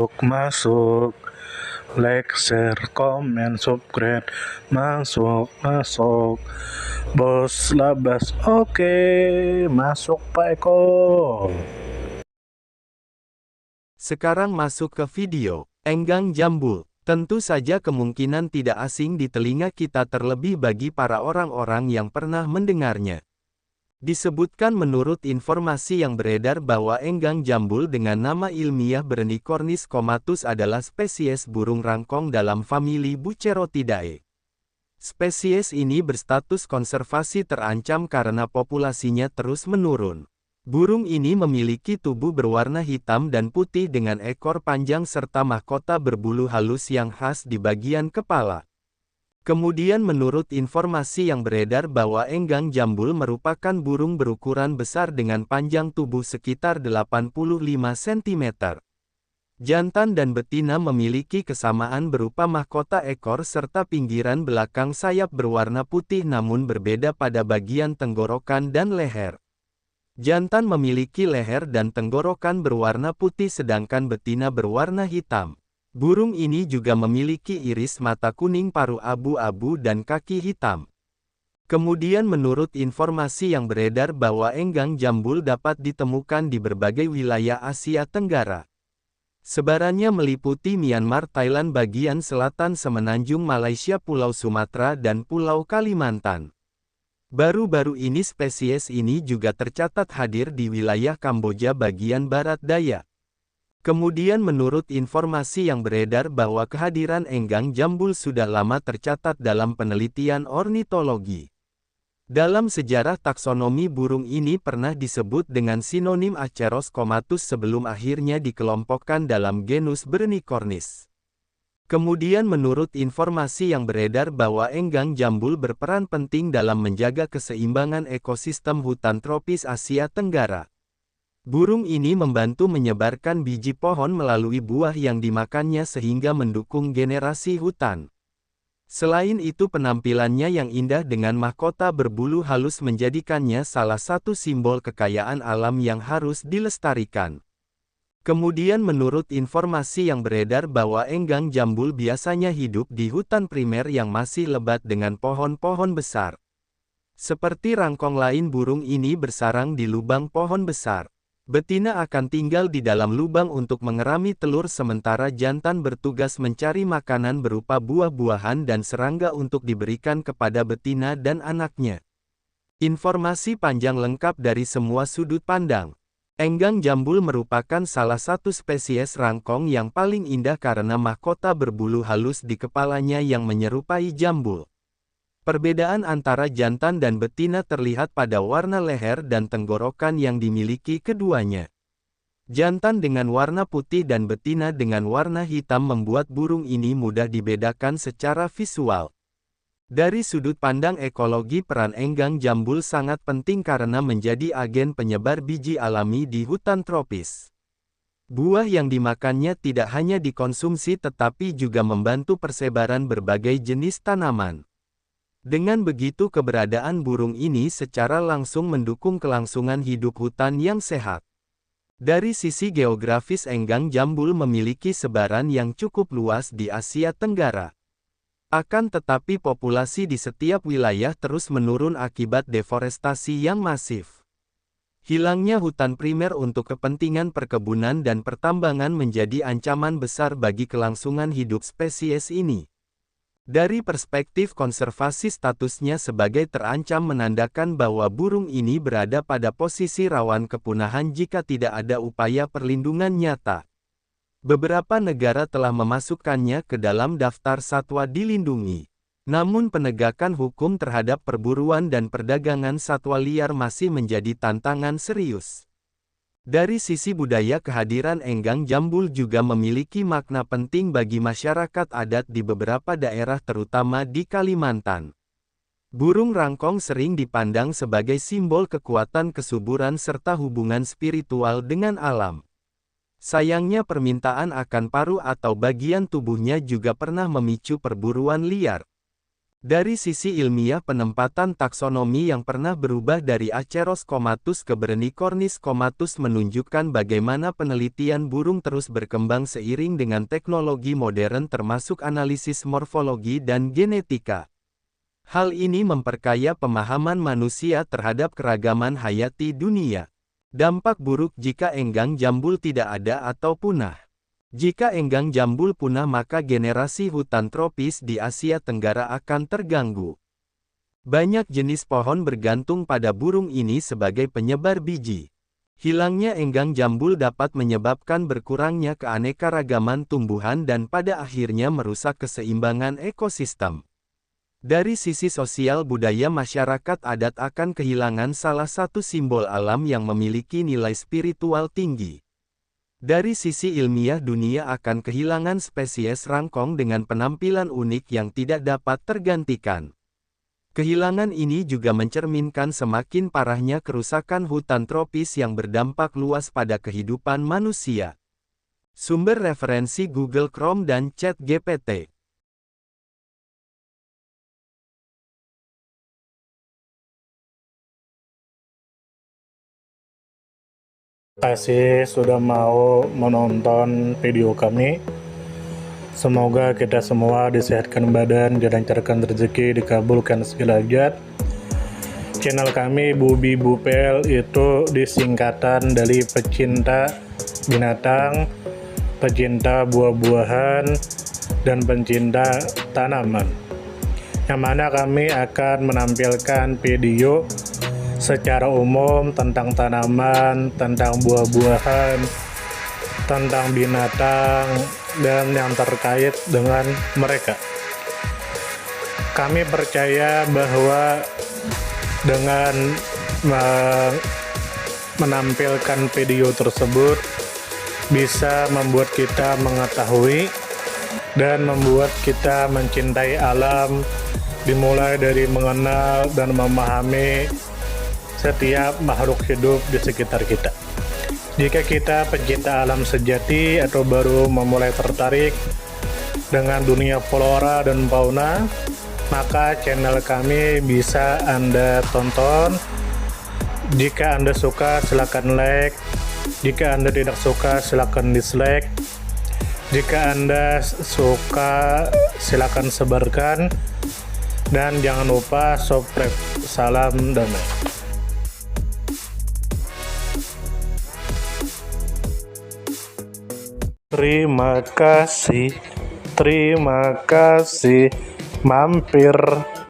Masuk, like, share, comment, subscribe, masuk, bos labas, oke, masuk Pak Eko. Sekarang masuk ke video, Enggang Jambul. Tentu saja kemungkinan tidak asing di telinga kita terlebih bagi para orang-orang yang pernah mendengarnya. Disebutkan menurut informasi yang beredar bahwa enggang jambul dengan nama ilmiah Bernicornis comatus adalah spesies burung rangkong dalam famili Bucerotidae. Spesies ini berstatus konservasi terancam karena populasinya terus menurun. Burung ini memiliki tubuh berwarna hitam dan putih dengan ekor panjang serta mahkota berbulu halus yang khas di bagian kepala. Kemudian menurut informasi yang beredar bahwa enggang jambul merupakan burung berukuran besar dengan panjang tubuh sekitar 85 cm. Jantan dan betina memiliki kesamaan berupa mahkota ekor serta pinggiran belakang sayap berwarna putih namun berbeda pada bagian tenggorokan dan leher. Jantan memiliki leher dan tenggorokan berwarna putih sedangkan betina berwarna hitam. Burung ini juga memiliki iris mata kuning paruh abu-abu dan kaki hitam. Kemudian menurut informasi yang beredar bahwa enggang jambul dapat ditemukan di berbagai wilayah Asia Tenggara. Sebarannya meliputi Myanmar, Thailand bagian selatan semenanjung Malaysia, Pulau Sumatera dan Pulau Kalimantan. Baru-baru ini spesies ini juga tercatat hadir di wilayah Kamboja bagian barat daya. Kemudian menurut informasi yang beredar bahwa kehadiran enggang jambul sudah lama tercatat dalam penelitian ornitologi. Dalam sejarah taksonomi burung ini pernah disebut dengan sinonim Aceros comatus sebelum akhirnya dikelompokkan dalam genus Bernicornis. Kemudian menurut informasi yang beredar bahwa enggang jambul berperan penting dalam menjaga keseimbangan ekosistem hutan tropis Asia Tenggara. Burung ini membantu menyebarkan biji pohon melalui buah yang dimakannya sehingga mendukung generasi hutan. Selain itu penampilannya yang indah dengan mahkota berbulu halus menjadikannya salah satu simbol kekayaan alam yang harus dilestarikan. Kemudian menurut informasi yang beredar bahwa enggang jambul biasanya hidup di hutan primer yang masih lebat dengan pohon-pohon besar. Seperti rangkong lain burung ini bersarang di lubang pohon besar. Betina akan tinggal di dalam lubang untuk mengerami telur sementara jantan bertugas mencari makanan berupa buah-buahan dan serangga untuk diberikan kepada betina dan anaknya. Informasi panjang lengkap dari semua sudut pandang. Enggang jambul merupakan salah satu spesies rangkong yang paling indah karena mahkota berbulu halus di kepalanya yang menyerupai jambul. Perbedaan antara jantan dan betina terlihat pada warna leher dan tenggorokan yang dimiliki keduanya. Jantan dengan warna putih dan betina dengan warna hitam membuat burung ini mudah dibedakan secara visual. Dari sudut pandang ekologi peran enggang jambul sangat penting karena menjadi agen penyebar biji alami di hutan tropis. Buah yang dimakannya tidak hanya dikonsumsi tetapi juga membantu persebaran berbagai jenis tanaman. Dengan begitu keberadaan burung ini secara langsung mendukung kelangsungan hidup hutan yang sehat. Dari sisi geografis enggang jambul memiliki sebaran yang cukup luas di Asia Tenggara. Akan tetapi populasi di setiap wilayah terus menurun akibat deforestasi yang masif. Hilangnya hutan primer untuk kepentingan perkebunan dan pertambangan menjadi ancaman besar bagi kelangsungan hidup spesies ini. Dari perspektif konservasi statusnya sebagai terancam menandakan bahwa burung ini berada pada posisi rawan kepunahan jika tidak ada upaya perlindungan nyata. Beberapa negara telah memasukkannya ke dalam daftar satwa dilindungi. Namun penegakan hukum terhadap perburuan dan perdagangan satwa liar masih menjadi tantangan serius. Dari sisi budaya kehadiran enggang jambul juga memiliki makna penting bagi masyarakat adat di beberapa daerah terutama di Kalimantan. Burung rangkong sering dipandang sebagai simbol kekuatan kesuburan serta hubungan spiritual dengan alam. Sayangnya permintaan akan paruh atau bagian tubuhnya juga pernah memicu perburuan liar. Dari sisi ilmiah, penempatan taksonomi yang pernah berubah dari Aceros comatus ke Berenicornis comatus menunjukkan bagaimana penelitian burung terus berkembang seiring dengan teknologi modern termasuk analisis morfologi dan genetika. Hal ini memperkaya pemahaman manusia terhadap keragaman hayati dunia. Dampak buruk jika enggang jambul tidak ada atau punah. Jika enggang jambul punah, maka generasi hutan tropis di Asia Tenggara akan terganggu. Banyak jenis pohon bergantung pada burung ini sebagai penyebar biji. Hilangnya enggang jambul dapat menyebabkan berkurangnya keanekaragaman tumbuhan dan pada akhirnya merusak keseimbangan ekosistem. Dari sisi sosial budaya, masyarakat adat akan kehilangan salah satu simbol alam yang memiliki nilai spiritual tinggi. Dari sisi ilmiah, dunia akan kehilangan spesies rangkong dengan penampilan unik yang tidak dapat tergantikan. Kehilangan ini juga mencerminkan semakin parahnya kerusakan hutan tropis yang berdampak luas pada kehidupan manusia. Sumber referensi Google Chrome dan ChatGPT. Terima kasih sudah mau menonton video kami. Semoga kita semua disehatkan badan, dilancarkan rezeki, dikabulkan segala hajat. Channel kami Bubi Bupel itu disingkatan dari pecinta binatang, pecinta buah-buahan, dan pencinta tanaman. Yang mana kami akan menampilkan video secara umum tentang tanaman, tentang buah-buahan, tentang binatang, dan yang terkait dengan mereka. Kami percaya bahwa dengan menampilkan video tersebut bisa membuat kita mengetahui dan membuat kita mencintai alam, dimulai dari mengenal dan memahami setiap makhluk hidup di sekitar kita. Jika kita pencinta alam sejati atau baru memulai tertarik dengan dunia flora dan fauna, maka channel kami bisa Anda tonton. Jika Anda suka, silakan like. Jika Anda tidak suka, silakan dislike. Jika Anda suka, silakan sebarkan. Dan jangan lupa subscribe. Salam damai. Terima kasih mampir.